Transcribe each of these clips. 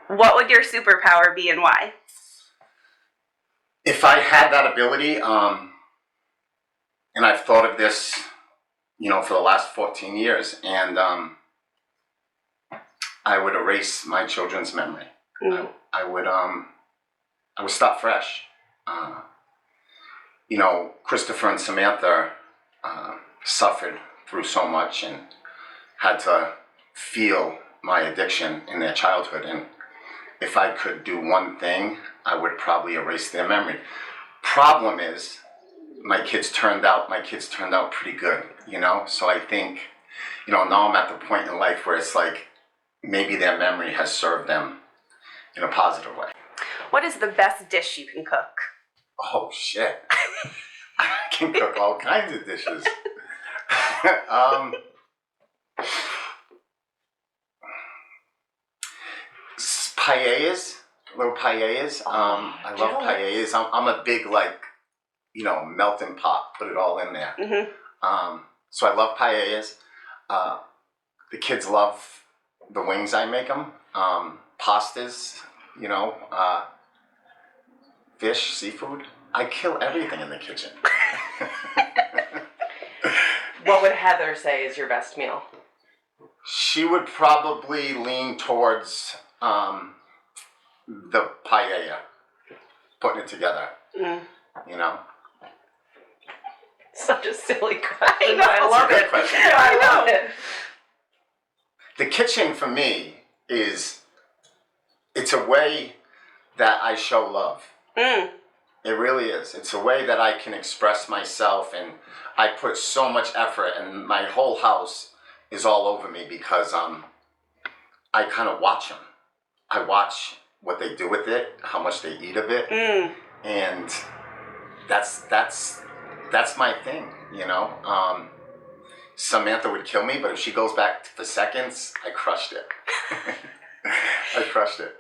What would your superpower be and why? If I had that ability, and I've thought of this, for the last 14 years, and I would erase my children's memory. I would start fresh. Christopher and Samantha suffered through so much and had to feel my addiction in their childhood. And if I could do one thing, I would probably erase their memory. Problem is, my kids turned out pretty good, So I think, now I'm at the point in life where it's like maybe their memory has served them in a positive way. What is the best dish you can cook? Oh, shit. I can cook all kinds of dishes. Paellas, little paellas. I love paellas. I'm a big, melting pot, put it all in there. Mm-hmm. So I love paellas. The kids love the wings I make them. Pastas, fish, seafood. I kill everything in the kitchen. What would Heather say is your best meal? She would probably lean towards the paella, putting it together. Mm. Such a silly question. I love it. Question. I love it. The kitchen for me it's a way that I show love. Mm. It really is. It's a way that I can express myself, and I put so much effort, and my whole house is all over me because I kind of watch them. I watch what they do with it, how much they eat of it, and that's my thing, Samantha would kill me, but if she goes back for seconds, I crushed it. I crushed it.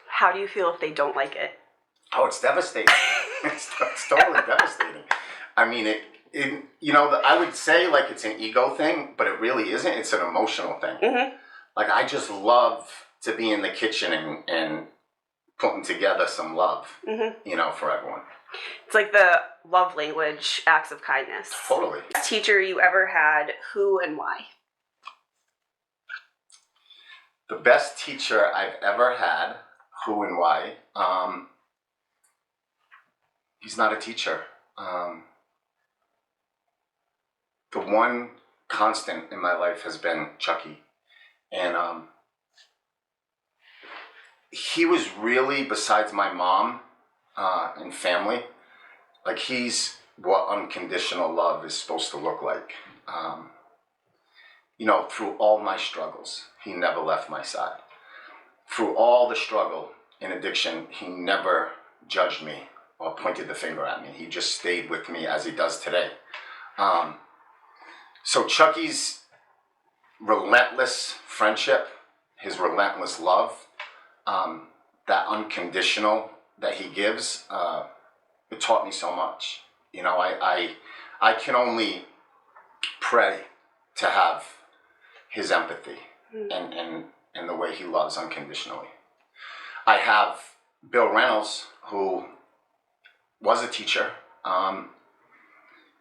How do you feel if they don't like it? Oh, it's devastating. It's totally devastating. I mean, I would say it's an ego thing, but it really isn't. It's an emotional thing. Mm-hmm. I just love to be in the kitchen and putting together some love, for everyone. It's like the love language, acts of kindness. Totally. Best teacher you ever had, who and why? The best teacher I've ever had, who and why? He's not a teacher. The one constant in my life has been Chucky. And he was really, besides my mom and family, he's what unconditional love is supposed to look like. Through all my struggles, he never left my side. Through all the struggle in addiction, he never judged me or pointed the finger at me. He just stayed with me as he does today. So Chucky's relentless friendship, his relentless love, that unconditional that he gives, it taught me so much. I can only pray to have his empathy and the way he loves unconditionally. I have Bill Reynolds, who was a teacher.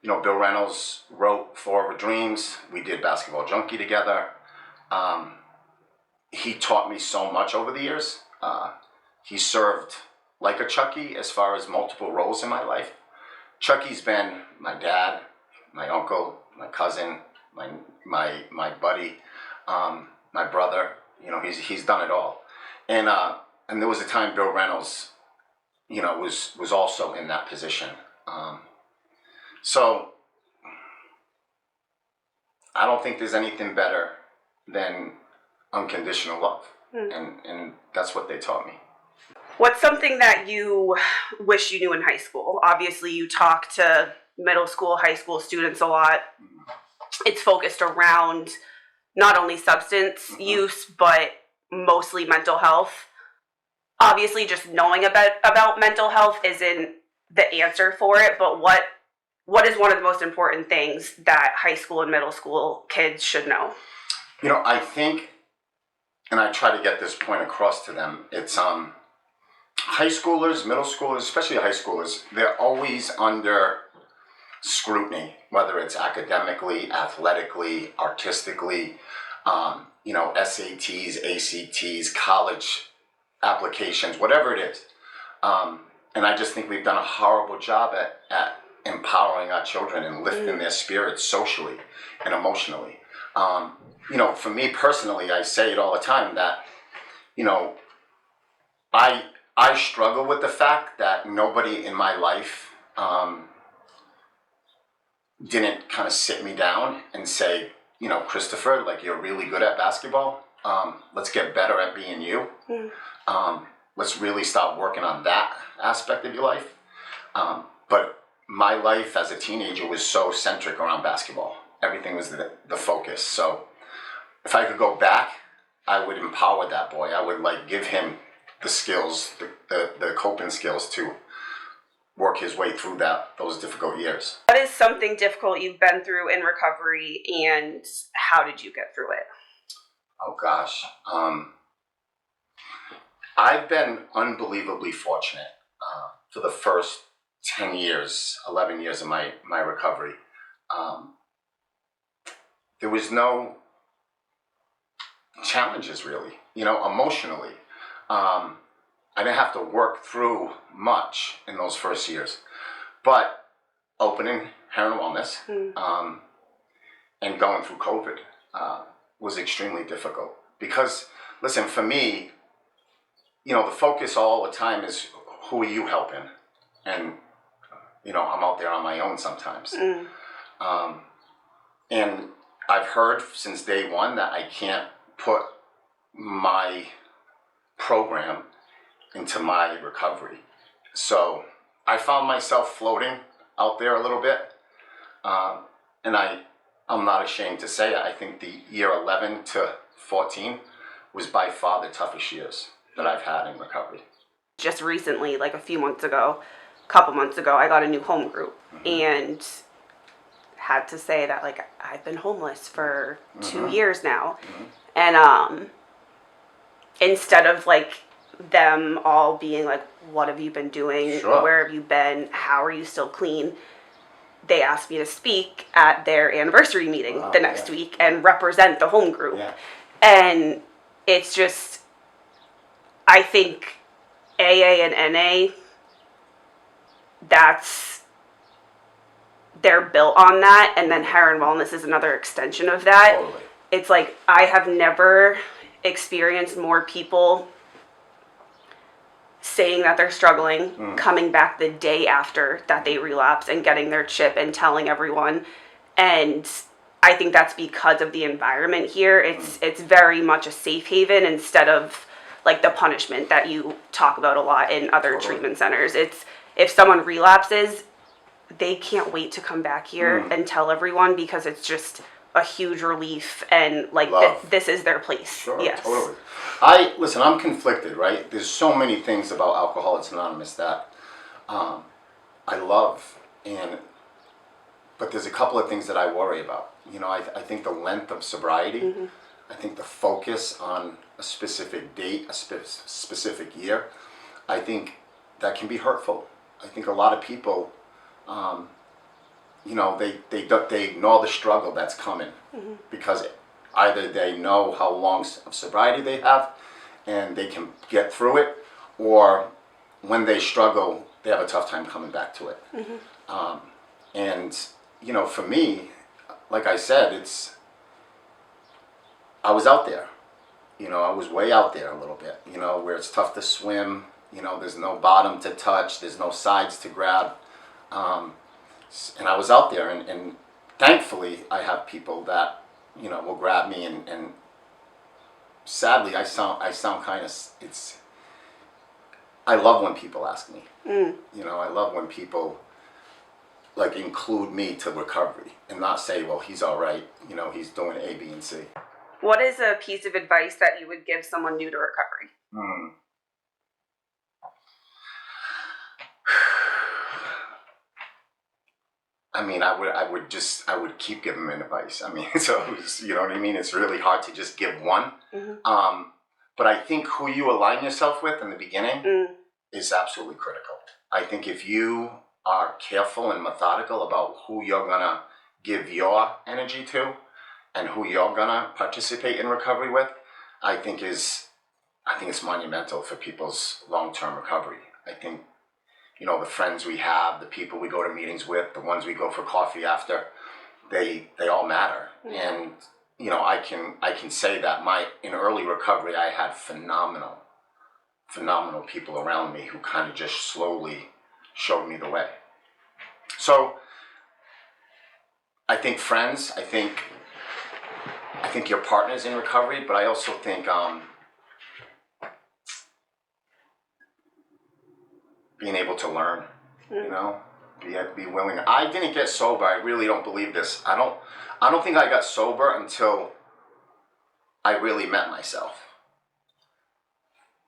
Bill Reynolds wrote Forever Dreams. We did Basketball Junkie together. He taught me so much over the years. He served like a Chucky as far as multiple roles in my life. Chucky's been my dad, my uncle, my cousin, my buddy, my brother. He's done it all. And there was a time Bill Reynolds, was also in that position. So I don't think there's anything better than unconditional love. And that's what they taught me. What's something that you wish you knew in high school? Obviously, you talk to middle school, high school students a lot. It's focused around not only substance use, but mostly mental health. Obviously, just knowing about mental health isn't the answer for it, but what is one of the most important things that high school and middle school kids should know? I think, and I try to get this point across to them. It's high schoolers, middle schoolers, especially high schoolers. They're always under scrutiny, whether it's academically, athletically, artistically, SATs, ACTs, college applications, whatever it is. And I just think we've done a horrible job at empowering our children and lifting their spirits socially and emotionally. For me personally, I say it all the time that, I struggle with the fact that nobody in my life didn't kind of sit me down and say, Christopher, like, you're really good at basketball. Let's get better at being you. Let's really start working on that aspect of your life. But my life as a teenager was so centric around basketball. Everything was the focus. So if I could go back, I would empower that boy. I would give him the skills, the coping skills to work his way through those difficult years. What is something difficult you've been through in recovery, and how did you get through it? Oh gosh. I've been unbelievably fortunate for the first 10 years, 11 years of my recovery. There was no challenges really, emotionally. I didn't have to work through much in those first years. But opening Herren Wellness and going through COVID was extremely difficult. Because, listen, for me, the focus all the time is who are you helping? And, I'm out there on my own sometimes. And I've heard since day one that I can't put my program into my recovery. So I found myself floating out there a little bit. And I'm not ashamed to say it. I think the year 11 to 14 was by far the toughest years that I've had in recovery. Just recently, like a couple months ago, I got a new home group and had to say that I've been homeless for 2 years now. And instead of them all being like, what have you been doing? Sure. Where have you been? How are you still clean? They asked me to speak at their anniversary meeting the next week and represent the home group. Yeah. And it's just, I think AA and NA, they're built on that. And then Herren Wellness is another extension of that. Totally. It's I have never experienced more people saying that they're struggling, coming back the day after that they relapse and getting their chip and telling everyone. And I think that's because of the environment here. It's very much a safe haven instead of the punishment that you talk about a lot in other treatment centers. It's if someone relapses, they can't wait to come back here and tell everyone, because it's just a huge relief and this is their place. Sure, yes. Totally. I'm conflicted, right? There's so many things about Alcoholics Anonymous that I love, but there's a couple of things that I worry about. I think the length of sobriety, I think the focus on a specific date, a specific year, I think that can be hurtful. I think a lot of people, they ignore the struggle that's coming because either they know how long of sobriety they have and they can get through it, or when they struggle, they have a tough time coming back to it. For me, like I said, I was out there. I was way out there a little bit, where it's tough to swim, there's no bottom to touch, there's no sides to grab. And I was out there, and thankfully I have people that, will grab me, and sadly I sound kind of, I love when people ask me. I love when people include me to recovery and not say, well, he's all right, he's doing A, B, and C. What is a piece of advice that you would give someone new to recovery? I mean, I would keep giving them advice. I mean, so you know what I mean? It's really hard to just give one. But I think who you align yourself with in the beginning Mm. is absolutely critical. I think if you are careful and methodical about who you're gonna give your energy to and who you're gonna participate in recovery with, I think it's monumental for people's long-term recovery. I think, you know, the friends we have, the people we go to meetings with, the ones we go for coffee after, they all matter. And you know, I can say that in early recovery I had phenomenal people around me who kind of just slowly showed me the way. So I think friends, I think your partner's in recovery, but I also think being able to learn, you know, be willing. I didn't get sober. I really don't believe this. I don't think I got sober until I really met myself.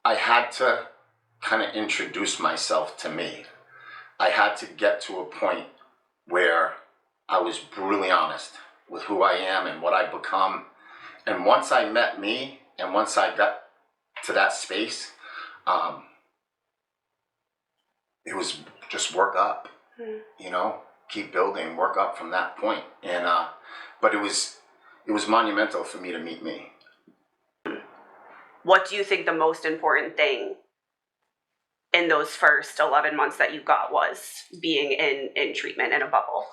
I had to kind of introduce myself to me. I had to get to a point where I was brutally honest with who I am and what I've become. And once I met me, and once I got to that space, it was just work up, you know, keep building, work up from that point. And but it was monumental for me to meet me. What do you think the most important thing in those first 11 months that you got was being in treatment in a bubble?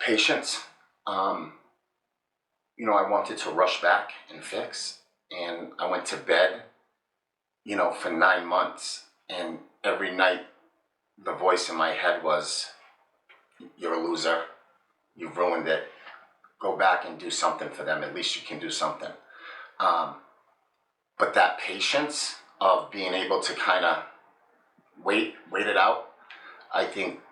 Patience. You know, I wanted to rush back and fix, and I went to bed, you know, for 9 months, and every night the voice in my head was, you're a loser, you've ruined it, go back and do something for them, at least you can do something. But that patience of being able to kind of wait it out, I think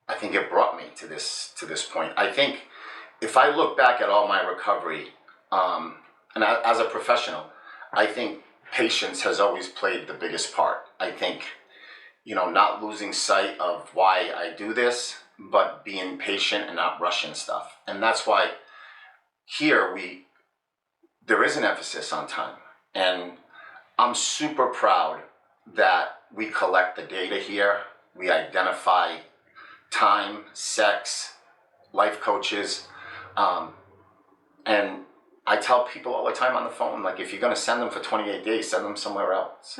it brought me to this point. I think if I look back at all my recovery, and as a professional, I think patience has always played the biggest part. I think, you know, not losing sight of why I do this, but being patient and not rushing stuff. And that's why here there is an emphasis on time. And I'm super proud that we collect the data here. We identify time, sex, life coaches. And I tell people all the time on the phone, like, if you're going to send them for 28 days, send them somewhere else.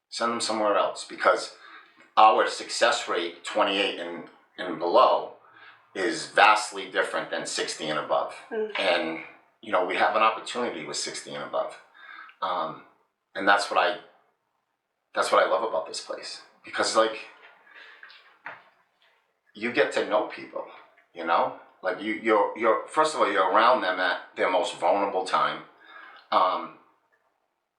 Send them somewhere else, because our success rate, 28 and below, is vastly different than 60 and above. And, you know, we have an opportunity with 60 and above. And that's what I love about this place, because, like, you get to know people, you know? Like, you're first of all, you're around them at their most vulnerable time.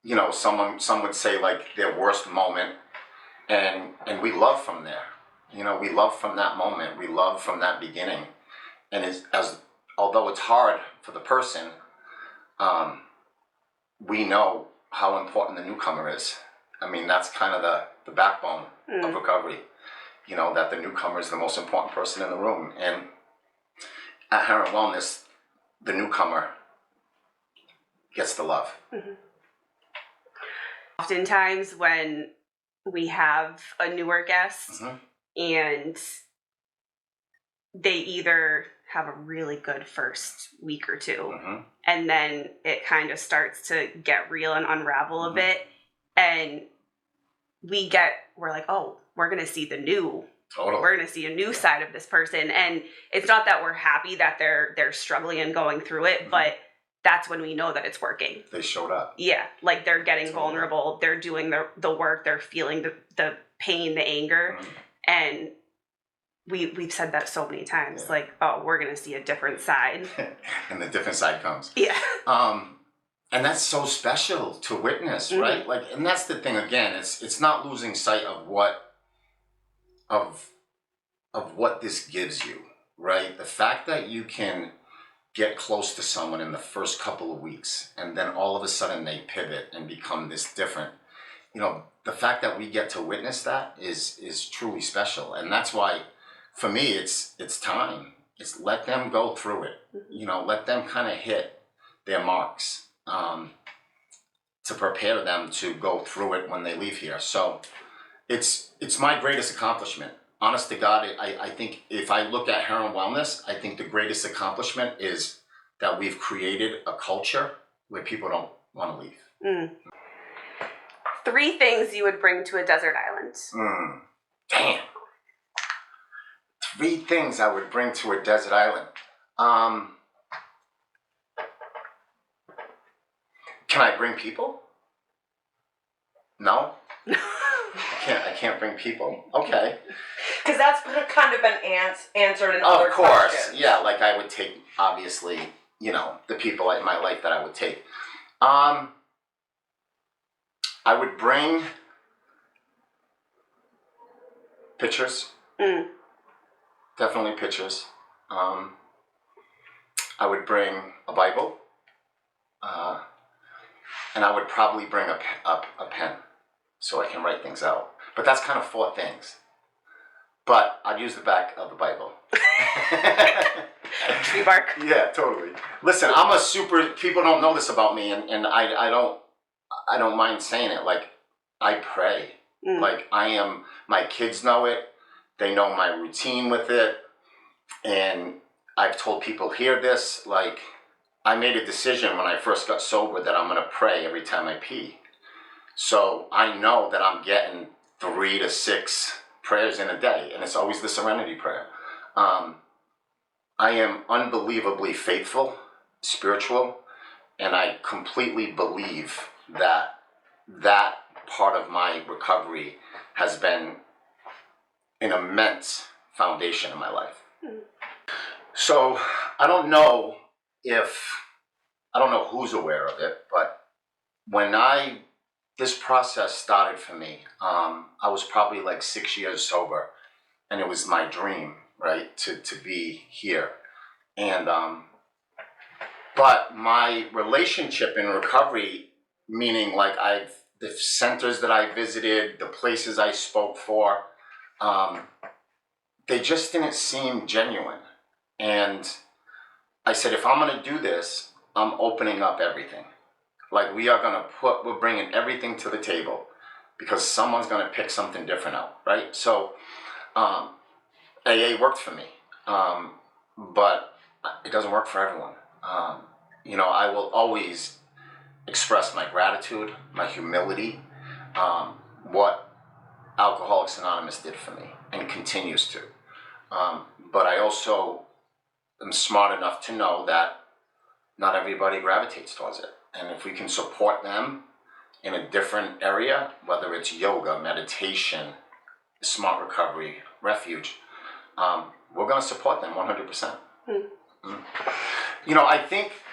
You know, some would say, like, their worst moment, and we love from there. You know, we love from that moment. We love from that beginning. And although it's hard for the person, we know how important the newcomer is. I mean, that's kind of the backbone of recovery. You know, that the newcomer is the most important person in the room. And at Herren Wellness, the newcomer gets the love. Oftentimes when we have a newer guest and they either have a really good first week or two, and then it kind of starts to get real and unravel a bit, and we're like, oh, we're going to see the new. Totally. We're going to see a new side of this person. And it's not that we're happy that they're struggling and going through it, but that's when we know that it's working. They showed up. Yeah. Like, they're getting vulnerable. They're doing the work. They're feeling the pain, the anger. And we've said that so many times, like, oh, we're going to see a different side. And the different side comes. Yeah. And that's so special to witness, right? Like, and that's the thing, again, it's not losing sight of what this gives you, right? The fact that you can get close to someone in the first couple of weeks, and then all of a sudden they pivot and become this different. You know, the fact that we get to witness that is truly special. And that's why, for me, it's time. It's let them go through it. You know, let them kind of hit their marks, to prepare them to go through it when they leave here. So it's my greatest accomplishment. Honest to God, I think if I look at Herren Wellness, I think the greatest accomplishment is that we've created a culture where people don't want to leave. 3 things you would bring to a desert island. Damn. 3 things I would bring to a desert island. Can I bring people? No? I can't bring people. Okay. Because that's kind of been answered in other Of course. questions. Yeah, like I would take, obviously, the people in my life that I would take. I would bring pictures. Definitely pictures. I would bring a Bible. And I would probably bring a pen so I can write things out. But that's kind of 4 things. But I'd use the back of the Bible. Tree bark. Yeah, totally. Listen, people don't know this about me, and I don't mind saying it. Like, I pray. Like, my kids know it. They know my routine with it. And I've told people, hear this, like, I made a decision when I first got sober that I'm going to pray every time I pee. So I know that I'm getting 3 to 6 prayers in a day, and it's always the serenity prayer. I am unbelievably faithful, spiritual, and I completely believe that part of my recovery has been an immense foundation in my life. So I don't know who's aware of it, but when this process started for me, I was probably like 6 years sober, and it was my dream, right, to be here. And but my relationship in recovery, meaning like the centers that I visited, the places I spoke for, they just didn't seem genuine. And I said, if I'm going to do this, I'm opening up everything. Like, we're bringing everything to the table because someone's going to pick something different out, right? So AA worked for me, but it doesn't work for everyone. I will always express my gratitude, my humility, what Alcoholics Anonymous did for me and continues to. But I also am smart enough to know that not everybody gravitates towards it. And if we can support them in a different area, whether it's yoga, meditation, smart recovery, refuge, we're going to support them 100%.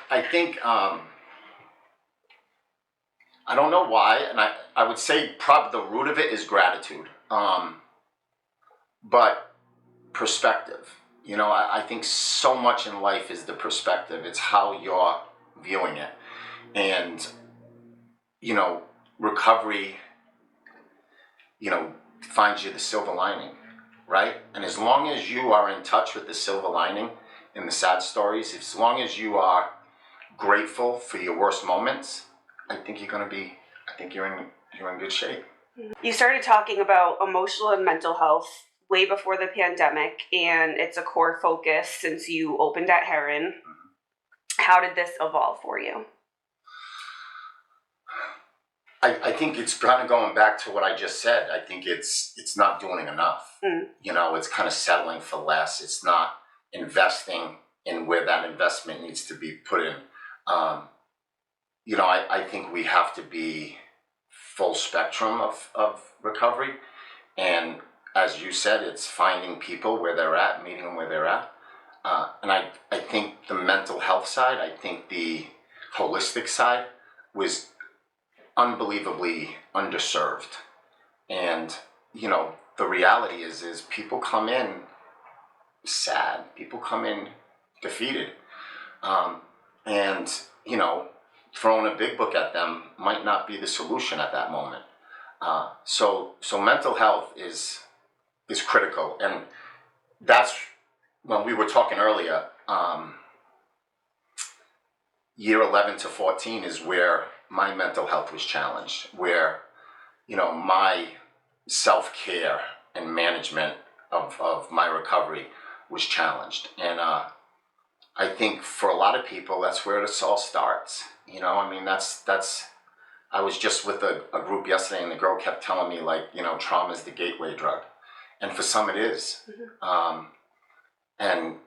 I think I don't know why, and I would say probably the root of it is gratitude, but perspective. I think so much in life is the perspective. It's how you're viewing it. And, recovery, finds you the silver lining, right? And as long as you are in touch with the silver lining in the sad stories, as long as you are grateful for your worst moments, I think you're in good shape. You started talking about emotional and mental health way before the pandemic, and it's a core focus since you opened at Herren. How did this evolve for you? I think it's kind of going back to what I just said. I think it's not doing enough. It's kind of settling for less. It's not investing in where that investment needs to be put in. I think we have to be full spectrum of recovery. And as you said, it's finding people where they're at, meeting them where they're at. And I think the mental health side, I think the holistic side was unbelievably underserved. And, the reality is people come in sad, people come in defeated. And, throwing a big book at them might not be the solution at that moment. So mental health is critical. And that's when we were talking earlier, year 11 to 14 is where my mental health was challenged, where, my self-care and management of my recovery was challenged. And I think for a lot of people, that's where this all starts. I mean, that's, I was just with a group yesterday, and the girl kept telling me, like, trauma is the gateway drug. And for some it is. And,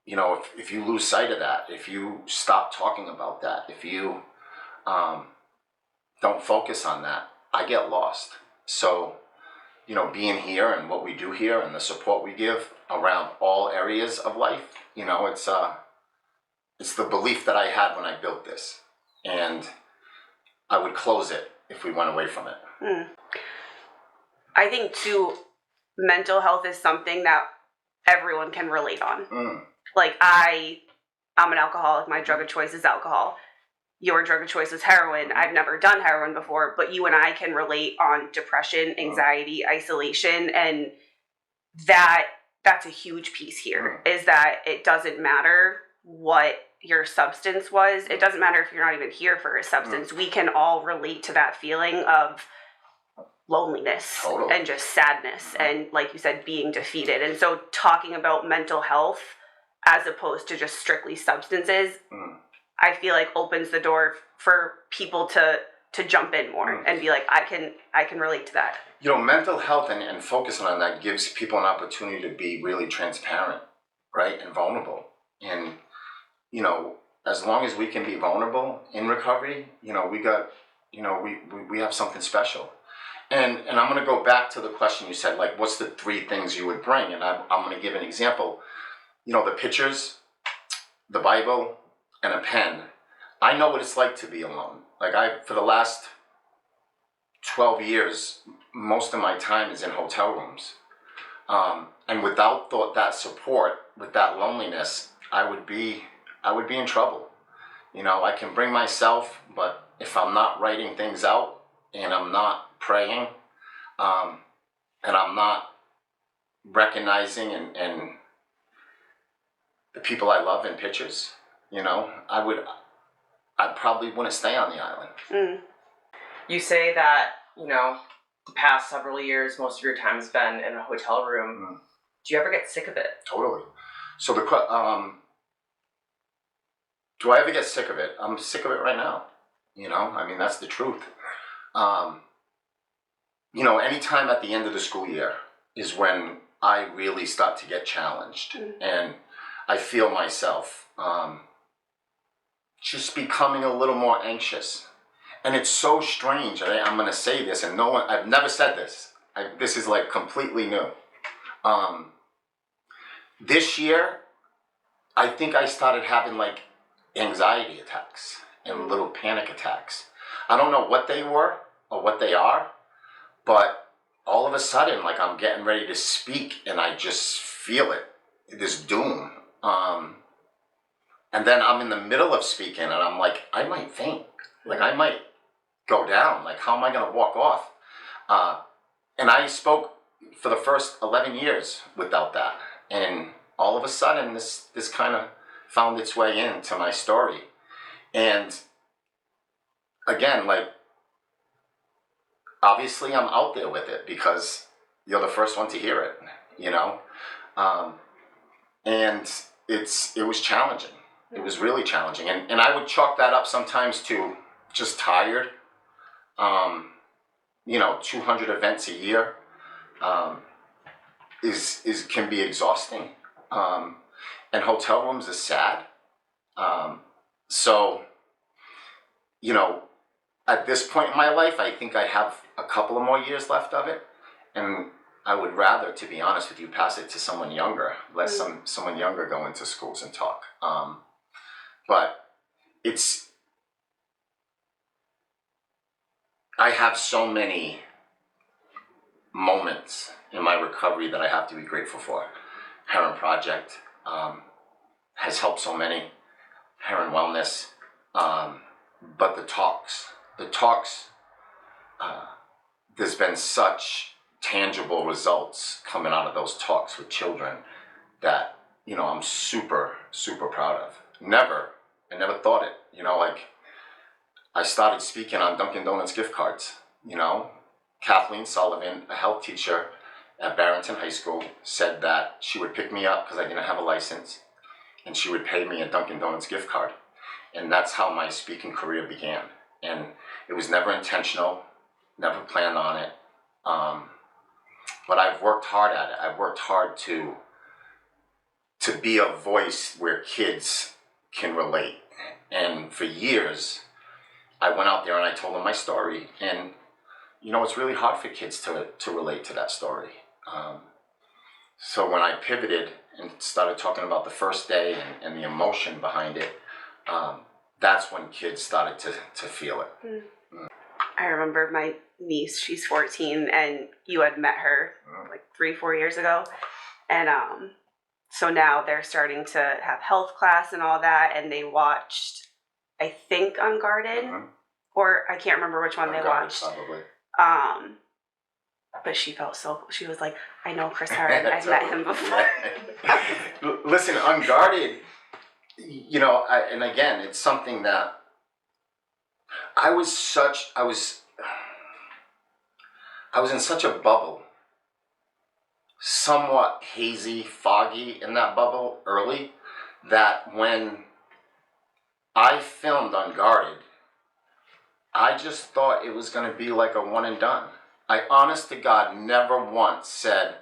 if you lose sight of that, if you stop talking about that, if you don't focus on that, I get lost. So, being here and what we do here and the support we give around all areas of life, it's the belief that I had when I built this. And I would close it if we went away from it. I think too, mental health is something that everyone can relate on. Like I'm an alcoholic. My drug of choice is alcohol. Your drug of choice is heroin. I've never done heroin before, but you and I can relate on depression, anxiety, isolation, and that's a huge piece here, is that it doesn't matter what your substance was. It doesn't matter if you're not even here for a substance. We can all relate to that feeling of loneliness and just sadness and, like you said, being defeated. And so talking about mental health as opposed to just strictly substances, I feel like opens the door for people to jump in more and be like, I can relate to that. Mental health and focusing on that gives people an opportunity to be really transparent, right, and vulnerable. And as long as we can be vulnerable in recovery, we have something special. And I'm going to go back to the question you said, like, what's the 3 things you would bring? And I'm going to give an example. The pictures, the Bible, and a pen. I know what it's like to be alone. Like, for the last 12 years, most of my time is in hotel rooms. And without that support, with that loneliness, I would be in trouble. I can bring myself, but if I'm not writing things out and I'm not praying, and I'm not recognizing and the people I love in pictures, I probably wouldn't stay on the island. You say that, the past several years, most of your time has been in a hotel room. Do you ever get sick of it? Totally. So do I ever get sick of it? I'm sick of it right now. I mean, that's the truth. Anytime at the end of the school year is when I really start to get challenged. And I feel myself just becoming a little more anxious. And it's so strange. I'm going to say this, and I've never said this. This is like completely new. This year, I think I started having like anxiety attacks and little panic attacks. I don't know what they were or what they are, but all of a sudden, like, I'm getting ready to speak and I just feel it, this doom. And then I'm in the middle of speaking and I'm like, I might faint. Like, I might go down. Like, how am I going to walk off? And I spoke for the first 11 years without that. And all of a sudden, this kind of found its way into my story. And again, like, obviously I'm out there with it because you're the first one to hear it, and it was challenging. It was really challenging. And I would chalk that up sometimes to just tired. 200 events a year can be exhausting. And hotel rooms is sad. So, at this point in my life, I think I have a couple of more years left of it. And I would rather, to be honest with you, pass it to someone younger. Let someone younger go into schools and talk. But I have so many moments in my recovery that I have to be grateful for. Herren Project has helped so many. Herren Wellness. But the talks, there's been such tangible results coming out of those talks with children that, I'm super, super proud of. Never I never thought it. You know, like I started speaking on Dunkin' Donuts gift cards. You know, Kathleen Sullivan, a health teacher at Barrington High School, said that she would pick me up because I didn't have a license, and she would pay me a Dunkin' Donuts gift card. And that's how my speaking career began. And it was never intentional, never planned on it. But I've worked hard at it. I've worked hard to be a voice where kids can relate. And for years, I went out there and I told them my story. And, you know, it's really hard for kids to relate to that story. So when I pivoted and started talking about the first day and the emotion behind it, that's when kids started to feel it. I remember my niece, she's 14, and you had met her like 3-4 years ago. And so now they're starting to have health class and all that, and they watched, I think, Unguarded, or I can't remember which one they watched. Probably. But she was like, I know Chris Herren, I've met him before. Listen, Unguarded, you know, and again, it's something that I was in such a bubble, somewhat hazy, foggy in that bubble early, that when I filmed Unguarded, I just thought it was going to be like a one and done. I, honest to God, never once said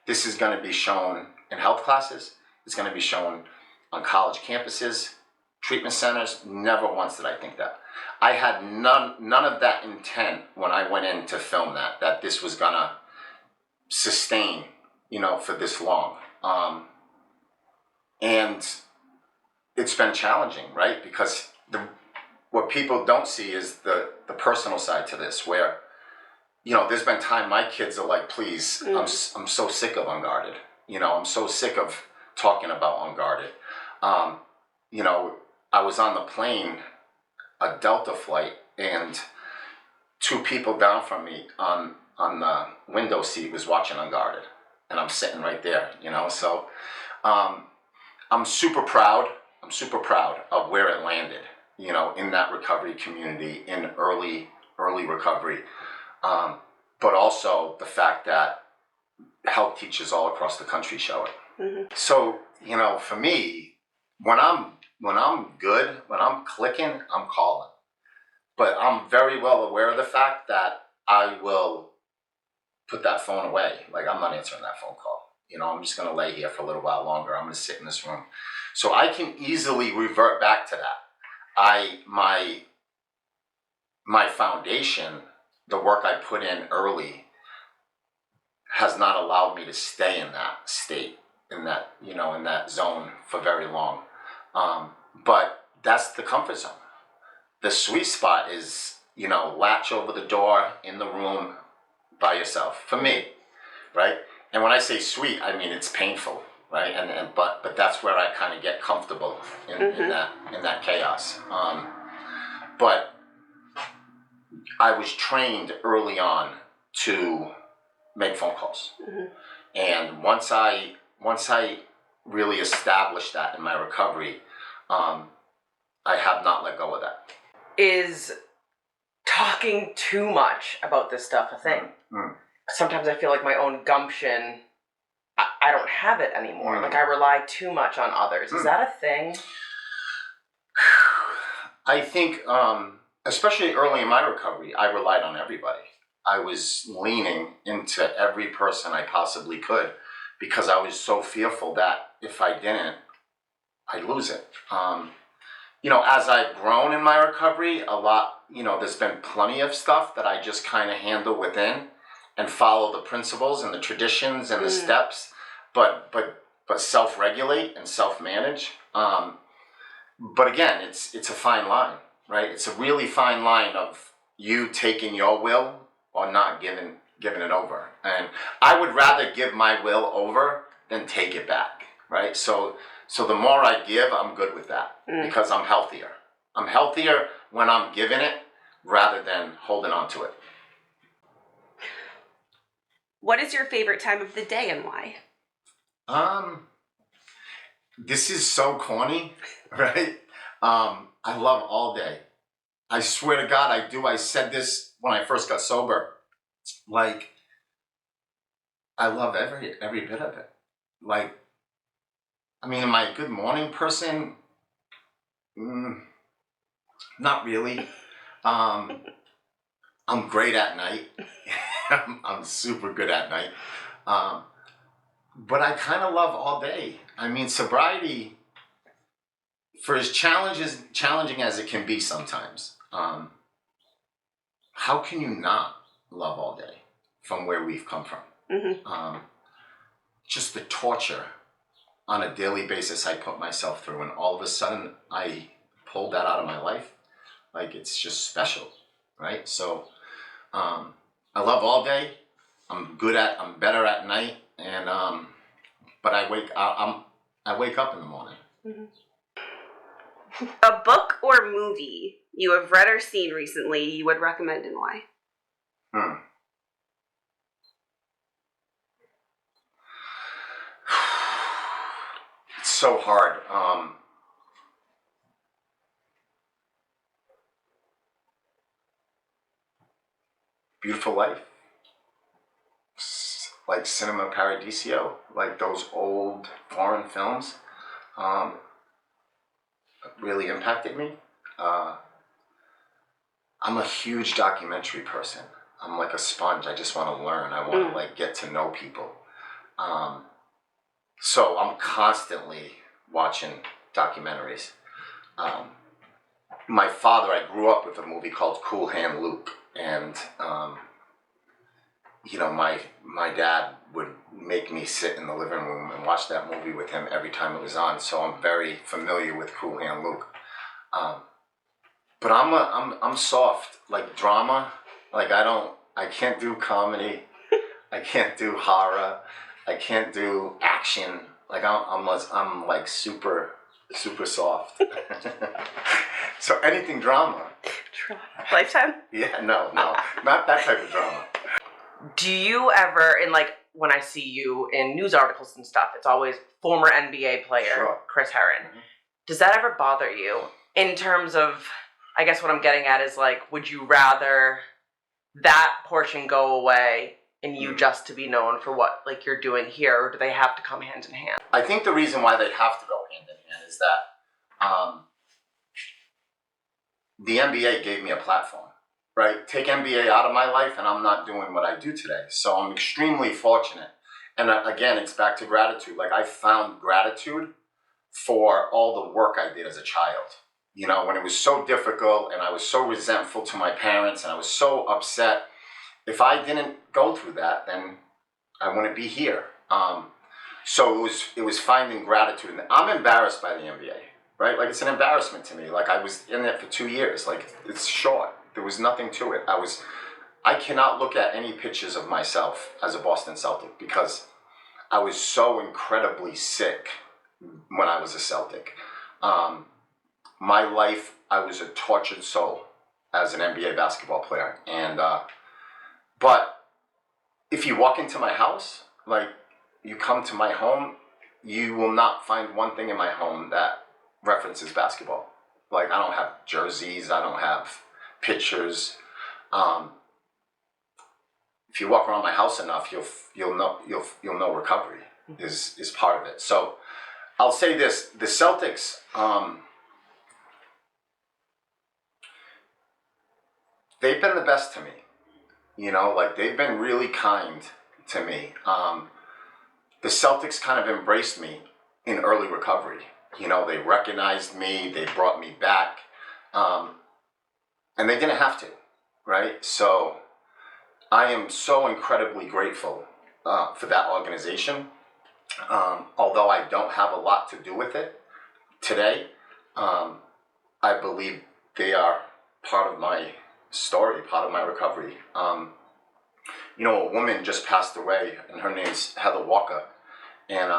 this is going to be shown in health classes, it's going to be shown on college campuses, treatment centers. Never once did I think that. I had none of that intent when I went in to film that this was gonna sustain, you know, for this long. And it's been challenging, right? Because what people don't see is the personal side to this, where, you know, there's been time my kids are like, please, I'm so sick of Unguarded. You know, I'm so sick of talking about Unguarded. You know, I was on the plane, a Delta flight, and 2 people down from me on the window seat was watching Unguarded, and I'm sitting right there, you know. So I'm super proud of where it landed, you know, in that recovery community, in early recovery, but also the fact that health teachers all across the country show it. So, you know, for me, when I'm good, when I'm clicking, I'm calling. But I'm very well aware of the fact that I will put that phone away. Like, I'm not answering that phone call. You know, I'm just going to lay here for a little while longer. I'm going to sit in this room. So I can easily revert back to that. My foundation, the work I put in early, has not allowed me to stay in that state, in that, you know, in that zone for very long. But that's the comfort zone. The sweet spot is, you know, latch over the door in the room by yourself, for me, right? And when I say sweet, I mean it's painful, right? But that's where I kind of get comfortable in that chaos. But I was trained early on to make phone calls, and once I really established that in my recovery, I have not let go of that. Is talking too much about this stuff a thing? Sometimes I feel like my own gumption, I don't have it anymore. Like, I rely too much on others. Is that a thing? I think, especially early in my recovery, I relied on everybody. I was leaning into every person I possibly could because I was so fearful that if I didn't, I'd lose it. You know, as I've grown in my recovery, a lot, you know, there's been plenty of stuff that I just kind of handle within and follow the principles and the traditions and the steps, but self-regulate and self-manage. But again, it's a fine line, right? It's a really fine line of you taking your will or not giving it over. And I would rather give my will over than take it back, right? So the more I give, I'm good with that because I'm healthier. I'm healthier when I'm giving it rather than holding on to it. What is your favorite time of the day and why? This is so corny, right? I love all day. I swear to God, I do. I said this when I first got sober. Like, I love every bit of it. Like, I mean, am I a good morning person? Not really. I'm great at night. I'm super good at night. But I kind of love all day. I mean, sobriety, for as challenging as it can be sometimes, how can you not love all day from where we've come from? Mm-hmm. Just the torture on a daily basis I put myself through, and all of a sudden I pulled that out of my life. Like, it's just special, right? So I love all day. I'm better at night, and but I wake up in the morning. Mm-hmm. A book or movie you have read or seen recently you would recommend, and why? It's so hard. Beautiful Life, like Cinema Paradiso, like those old foreign films, really impacted me. I'm a huge documentary person. I'm like a sponge. I just want to learn. I want to like get to know people. So I'm constantly watching documentaries. My father, I grew up with a movie called Cool Hand Luke, and you know, my dad would make me sit in the living room and watch that movie with him every time it was on. So I'm very familiar with Cool Hand Luke. But I'm soft, like drama. Like I can't do comedy. I can't do horror. I can't do action. Like I'm like super soft. So anything drama. Lifetime? Yeah, no, not that type of drama. Do you ever, in like when I see you in news articles and stuff, it's always former NBA player, Sure. Chris Herren. Mm-hmm. Does that ever bother you in terms of, I guess what I'm getting at is like, would you rather that portion go away and you just to be known for what like you're doing here, or do they have to come hand in hand? I think the reason why they have to go hand in hand is that the NBA gave me a platform, right? Take NBA out of my life and I'm not doing what I do today. So I'm extremely fortunate. And again, it's back to gratitude. Like, I found gratitude for all the work I did as a child. You know, when it was so difficult and I was so resentful to my parents and I was so upset, if I didn't go through that, then I wouldn't be here. So it was finding gratitude. And I'm embarrassed by the NBA, right? Like, it's an embarrassment to me. Like, I was in it for 2 years. Like, it's short. There was nothing to it. I cannot look at any pictures of myself as a Boston Celtic because I was so incredibly sick when I was a Celtic. My life, I was a tortured soul as an NBA basketball player. And, but if you walk into my house, like, you come to my home, you will not find one thing in my home that references basketball. Like, I don't have jerseys, I don't have pictures. If you walk around my house enough, you'll know recovery is part of it. So I'll say this: the Celtics, they've been the best to me. You know, like, they've been really kind to me. The Celtics kind of embraced me in early recovery. You know, they recognized me, they brought me back, and they didn't have to, right? So I am so incredibly grateful for that organization. Although I don't have a lot to do with it today, I believe they are part of my story, part of my recovery. You know, a woman just passed away, and her name's Heather Walker, and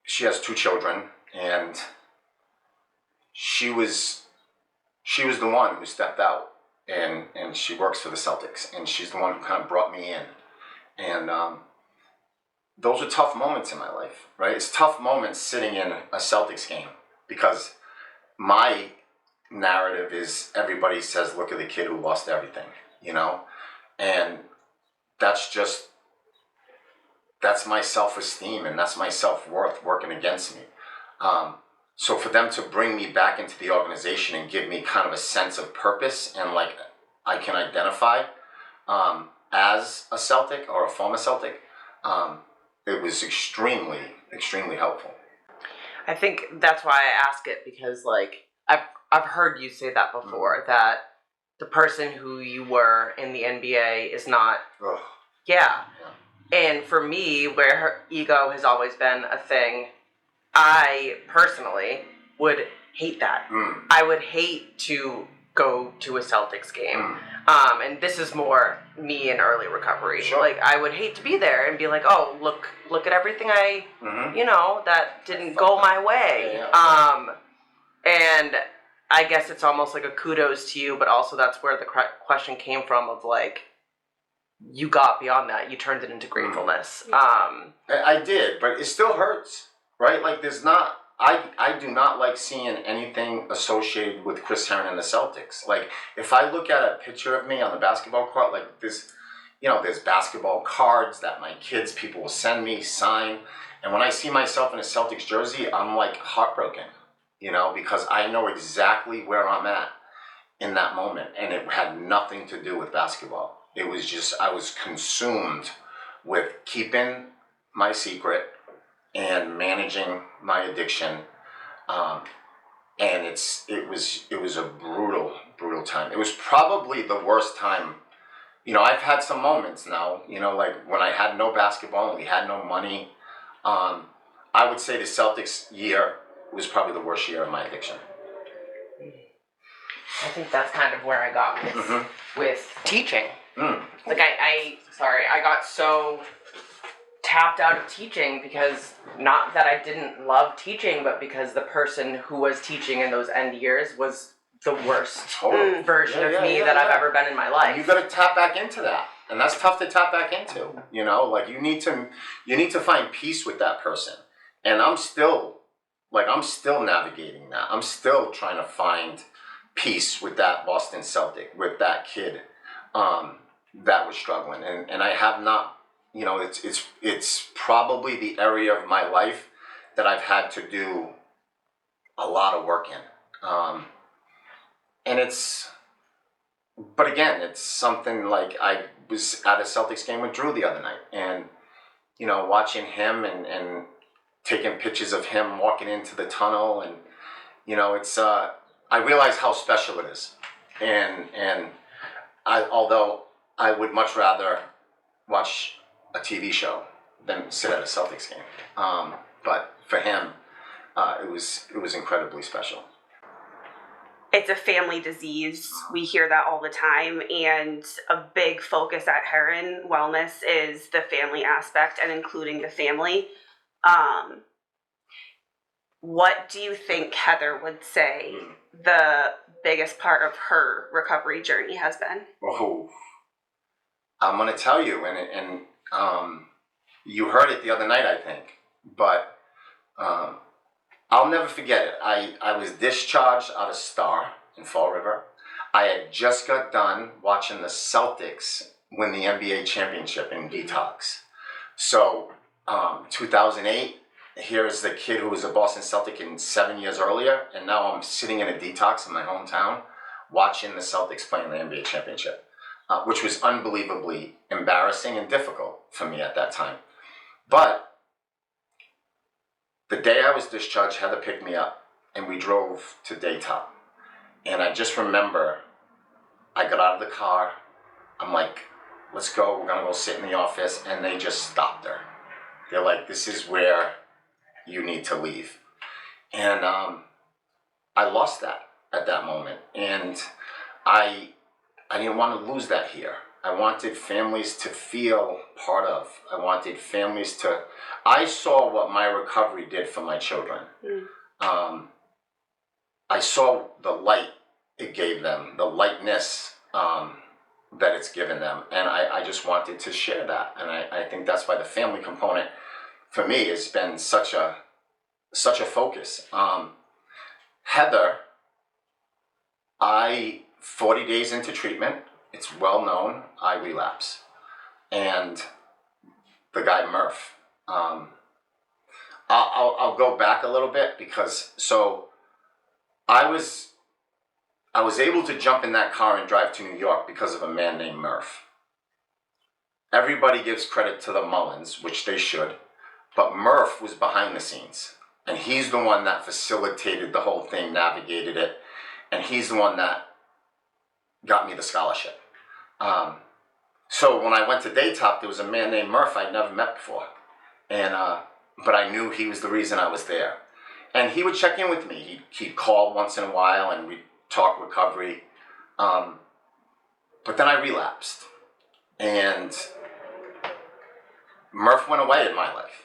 she has 2 children, and she was the one who stepped out, and she works for the Celtics, and she's the one who kind of brought me in, and those are tough moments in my life, right? It's tough moments sitting in a Celtics game because my narrative is everybody says, look at the kid who lost everything, you know? And that's my self-esteem and that's my self-worth working against me. So for them to bring me back into the organization and give me kind of a sense of purpose and like I can identify as a Celtic or a former Celtic, it was extremely, extremely helpful. I think that's why I ask it, because like I've heard you say that before, that the person who you were in the NBA is not. Ugh. Yeah. And for me, where her ego has always been a thing, I personally would hate that. I would hate to go to a Celtics game. And this is more me in early recovery. Sure. Like, I would hate to be there and be like, oh, look at everything that didn't go my way. And I guess it's almost like a kudos to you, but also that's where the question came from of like, you got beyond that. You turned it into gratefulness. I did, but it still hurts, right? Like I do not like seeing anything associated with Chris Herren and the Celtics. Like if I look at a picture of me on the basketball court, like this, there's basketball cards that people will send me, sign. And when I see myself in a Celtics jersey, I'm like heartbroken, because I know exactly where I'm at in that moment. And it had nothing to do with basketball. It was just, I was consumed with keeping my secret and managing my addiction. And it was a brutal time. It was probably the worst time. I've had some moments now, like when I had no basketball and we had no money. I would say the Celtics year was probably the worst year of my addiction. I think that's kind of where I got with teaching. Like I got so tapped out of teaching because not that I didn't love teaching, but because the person who was teaching in those end years was the worst version of me that I've ever been in my life. You got to tap back into that, and that's tough to tap back into. Like you need to find peace with that person, and I'm still navigating that. I'm still trying to find peace with that Boston Celtic, with that kid that was struggling, and I have not. It's probably the area of my life that I've had to do a lot of work in. But again, it's something like I was at a Celtics game with Drew the other night and, watching him and taking pictures of him walking into the tunnel and, I realize how special it is. And although I would much rather watch a TV show than sit at a Celtics game. But for him, it was incredibly special. It's a family disease. We hear that all the time, and a big focus at Herren Wellness is the family aspect and including the family. What do you think Heather would say the biggest part of her recovery journey has been? Oh, I'm going to tell you, and you heard it the other night, I think, but I'll never forget it. I was discharged out of Star in Fall River. I had just got done watching the Celtics win the NBA championship in Detox. So 2008, here's the kid who was a Boston Celtic 7 years earlier, and now I'm sitting in a Detox in my hometown watching the Celtics playing the NBA championship, which was unbelievably embarrassing and difficult for me at that time. But the day I was discharged, Heather picked me up, and we drove to Daytop. And I just remember, I got out of the car, I'm like, let's go, we're gonna go sit in the office, and they just stopped her. They're like, this is where you need to leave. And I lost that at that moment, and I didn't want to lose that here. I wanted families to feel part of. I wanted families to... I saw what my recovery did for my children. I saw the light it gave them, the lightness that it's given them. And I just wanted to share that. And I think that's why the family component for me has been such a focus. Heather I 40 days into treatment, it's well known, I relapse. And the guy Murph, I'll go back a little bit because I was able to jump in that car and drive to New York because of a man named Murph. Everybody gives credit to the Mullins, which they should, but Murph was behind the scenes. And he's the one that facilitated the whole thing, navigated it, and he's the one that got me the scholarship. So when I went to Daytop, there was a man named Murph I'd never met before. And but I knew he was the reason I was there. And he would check in with me. He'd call once in a while and we'd talk recovery. But then I relapsed. And Murph went away in my life.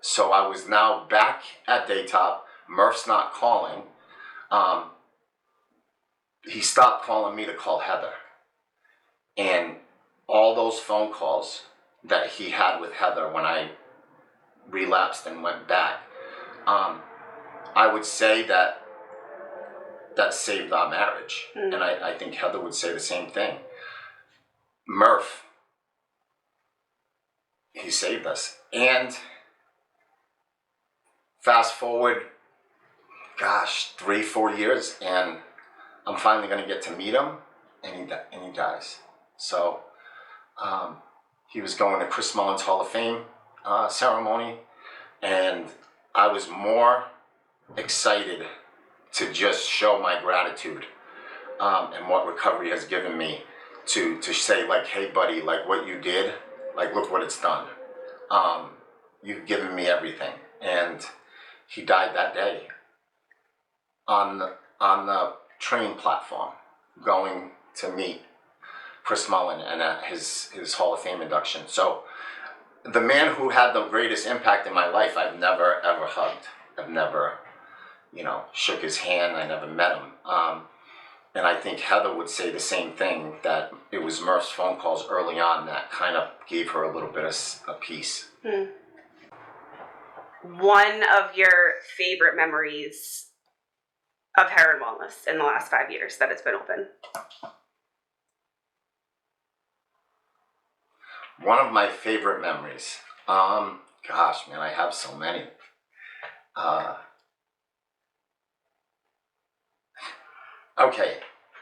So I was now back at Daytop. Murph's not calling. He stopped calling me to call Heather. And all those phone calls that he had with Heather when I relapsed and went back, I would say that saved our marriage. And I think Heather would say the same thing. Murph, he saved us. And fast forward, 3-4 years, and I'm finally going to get to meet him, and he dies. So he was going to Chris Mullins Hall of Fame ceremony, and I was more excited to just show my gratitude and what recovery has given me to say, like, hey buddy, like what you did, like look what it's done. You've given me everything. And he died that day on the train platform going to meet Chris Mullin and at his Hall of Fame induction. So the man who had the greatest impact in my life, I've never ever hugged. I've never, shook his hand. I never met him. And I think Heather would say the same thing, that it was Murph's phone calls early on that kind of gave her a little bit of peace. One of your favorite memories of Herren Wellness in the last 5 years that it's been open? One of my favorite memories. Gosh, man, I have so many. Okay,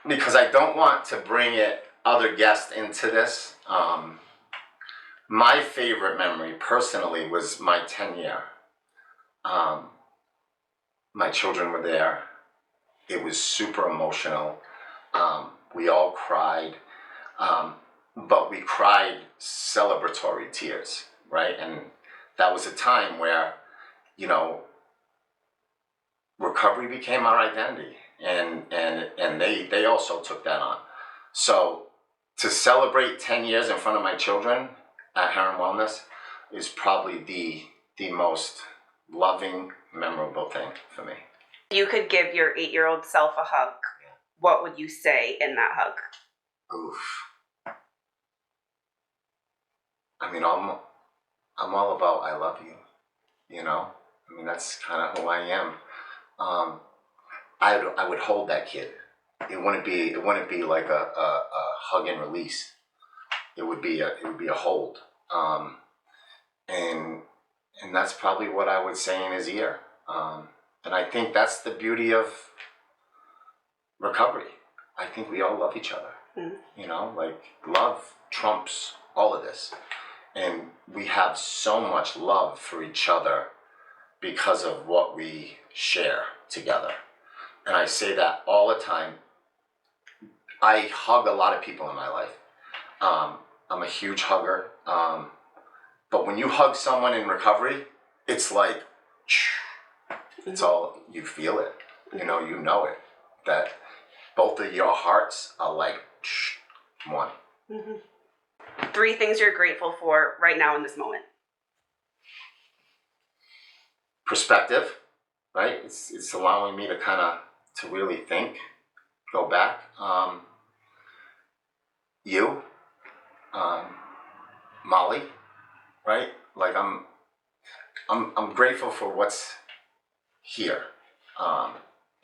because I don't want to bring other guests into this. My favorite memory, personally, was my 10-year. My children were there. It was super emotional. We all cried. But we cried celebratory tears, right? And that was a time where, recovery became our identity. And they also took that on. So to celebrate 10 years in front of my children at Herren Wellness is probably the most loving, memorable thing for me. If you could give your 8-year-old self a hug, what would you say in that hug? Oof. I mean, I'm all about I love you, I mean, that's kind of who I am. I would hold that kid. It wouldn't be like a hug and release. It would be a hold. And that's probably what I would say in his ear. And I think that's the beauty of recovery. I think we all love each other. Like love trumps all of this. And we have so much love for each other because of what we share together. And I say that all the time. I hug a lot of people in my life. I'm a huge hugger. But when you hug someone in recovery, it's like, it's all, you feel it. You know it. That both of your hearts are like one. 3 things you're grateful for right now in this moment. Perspective, right? It's allowing me to to really think, go back. You, Molly, right? Like I'm grateful for what's here,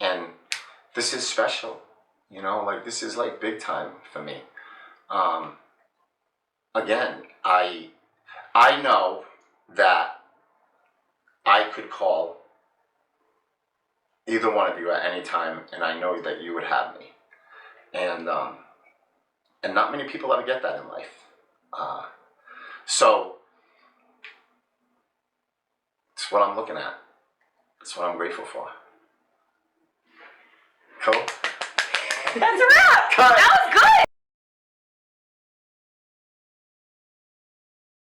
and this is special. You know, like this is like big time for me. Again, I know that I could call either one of you at any time, and I know that you would have me. And not many people ever get that in life. So it's what I'm looking at. It's what I'm grateful for. Cool. That's a wrap. Cut. That was good.